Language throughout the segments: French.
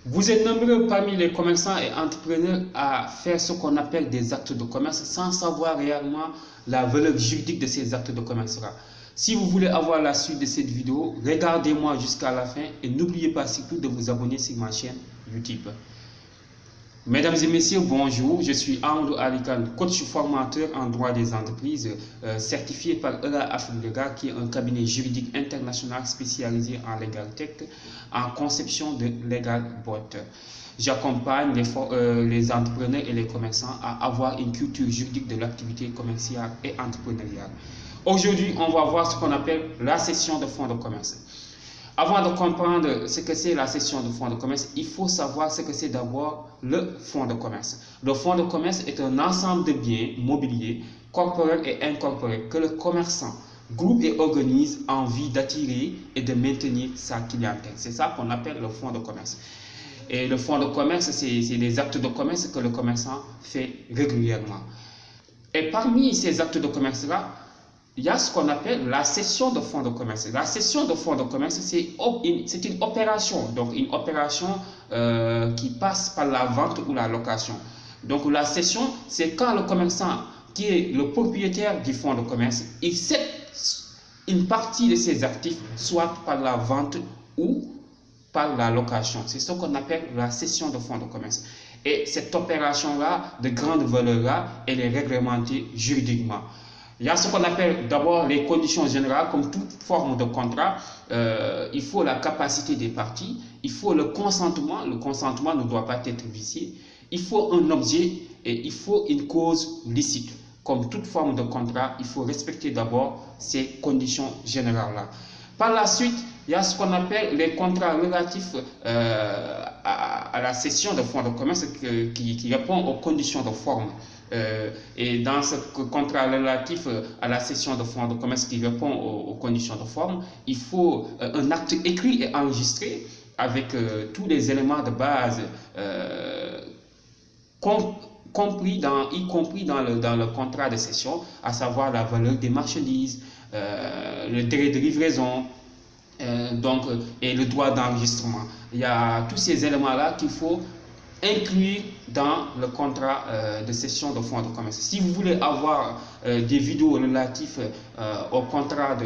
Vous êtes nombreux parmi les commerçants et entrepreneurs à faire ce qu'on appelle des actes de commerce sans savoir réellement la valeur juridique de ces actes de commerce-là. Si vous voulez avoir la suite de cette vidéo, regardez-moi jusqu'à la fin et n'oubliez pas surtout de vous abonner sur ma chaîne YouTube. Mesdames et messieurs, bonjour, je suis Amadou Alikan, coach formateur en droit des entreprises, certifié par ELA Afrique Legal, qui est un cabinet juridique international spécialisé en legal tech, en conception de legal bot. J'accompagne les entrepreneurs et les commerçants à avoir une culture juridique de l'activité commerciale et entrepreneuriale. Aujourd'hui, on va voir ce qu'on appelle la cession de fonds de commerce. Avant de comprendre ce que c'est la cession de fonds de commerce, il faut savoir ce que c'est d'abord le fonds de commerce. Le fonds de commerce est un ensemble de biens mobiliers, corporels et incorporels, que le commerçant groupe et organise en vue d'attirer et de maintenir sa clientèle. C'est ça qu'on appelle le fonds de commerce. Et le fonds de commerce, c'est des actes de commerce que le commerçant fait régulièrement. Et parmi ces actes de commerce-là, il y a ce qu'on appelle la cession de fonds de commerce. La cession de fonds de commerce, c'est une opération, donc une opération qui passe par la vente ou la location. Donc la cession, c'est quand le commerçant qui est le propriétaire du fonds de commerce, il cède une partie de ses actifs, soit par la vente ou par la location. C'est ce qu'on appelle la cession de fonds de commerce. Et cette opération-là, de grande valeur-là, elle est réglementée juridiquement. Il y a ce qu'on appelle d'abord les conditions générales, comme toute forme de contrat. Il faut la capacité des parties, il faut le consentement ne doit pas être vicié, il faut un objet et il faut une cause licite. Comme toute forme de contrat, il faut respecter d'abord ces conditions générales-là. Par la suite, il y a ce qu'on appelle les contrats relatifs à la cession de fonds de commerce qui répond aux conditions de forme. Et dans ce contrat relatif à la cession de fonds de commerce qui répond aux conditions de forme, il faut un acte écrit et enregistré avec tous les éléments de base y compris dans le contrat de cession, à savoir la valeur des marchandises, le délai de livraison, et le droit d'enregistrement. Il y a tous ces éléments-là qu'il faut inclure dans le contrat de cession de fonds de commerce. Si vous voulez avoir des vidéos relatives aux contrats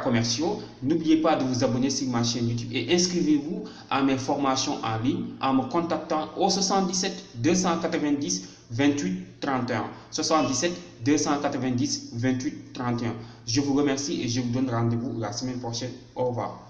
commerciaux, n'oubliez pas de vous abonner sur ma chaîne YouTube et inscrivez-vous à mes formations en ligne en me contactant au 77 290 28 31. 77 290 28 31. Je vous remercie et je vous donne rendez-vous la semaine prochaine. Au revoir.